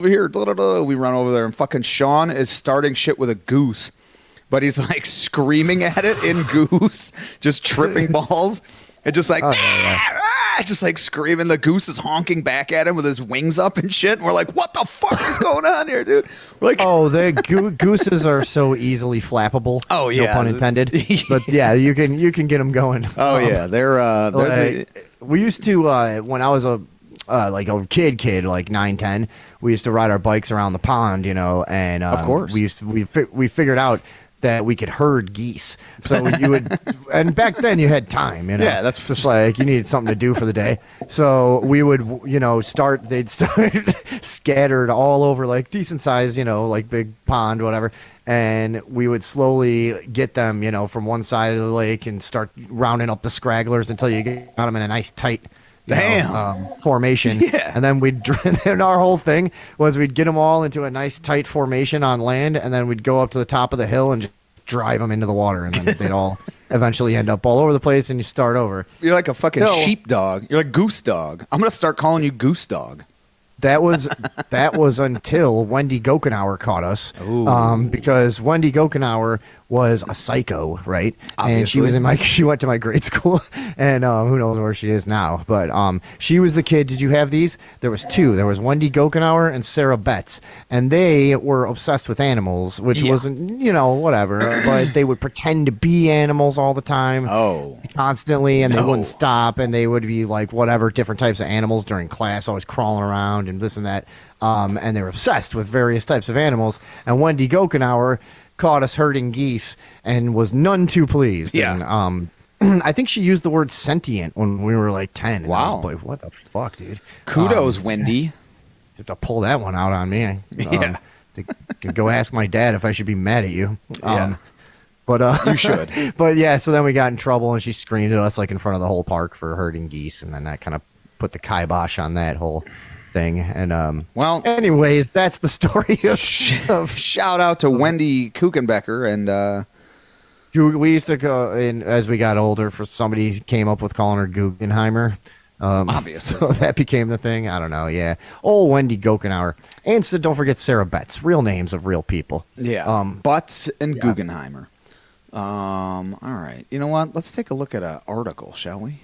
over here. We run over there, and fucking Sean is starting shit with a goose, but he's like screaming at it in goose, just tripping balls, and just like, just like screaming. The goose is honking back at him with his wings up and shit. And we're like, what the fuck is going on here, dude? We're like, the gooses are so easily flappable. Oh yeah, no pun intended. But yeah, you can get them going. Oh yeah, they're we used to when I was like a kid, like 9, 10, we used to ride our bikes around the pond, and of course we figured out that we could herd geese. So you would, and back then you had time, Yeah, that's just like you needed something to do for the day. So we would, they'd start scattered all over, like decent size, like big pond, whatever. And we would slowly get them, from one side of the lake and start rounding up the scragglers until you got them in a nice tight formation. Yeah. And then then our whole thing was we'd get them all into a nice tight formation on land, and then we'd go up to the top of the hill and just drive them into the water, and then they'd all eventually end up all over the place, and you start over. You're like a fucking sheepdog. You're like goose dog. I'm gonna start calling you goose dog. That was until Wendy Gokenauer caught us, because Wendy Gokenauer was a psycho, right? Obviously. And she went to my grade school, and who knows where she is now. But she was the kid. Did you have these? There was two. There was Wendy Gokenauer and Sarah Betts, and they were obsessed with animals, which wasn't, whatever. But they would pretend to be animals all the time, constantly, and they wouldn't stop, and they would be like whatever different types of animals during class, always crawling around and this and that. And they were obsessed with various types of animals. And Wendy Gokenauer caught us herding geese and was none too pleased. Yeah. And, I think she used the word sentient when we were like 10. Wow. I was like, what the fuck, dude? Kudos, Wendy. To pull that one out on me. To go ask my dad if I should be mad at you. But you should. But yeah, so then we got in trouble, and she screamed at us like in front of the whole park for herding geese, and then that kind of put the kibosh on that whole thing. And well, anyways, that's the story of shout out to Wendy Kuchenbecker. And we used to go in as we got older. For somebody came up with calling her Guggenheimer. Obviously, so that became the thing. I don't know. Yeah, Wendy Gokenauer, and so don't forget Sarah Betts. Real names of real people. Yeah, Butts and Guggenheimer. All right, you know what? Let's take a look at an article, shall we?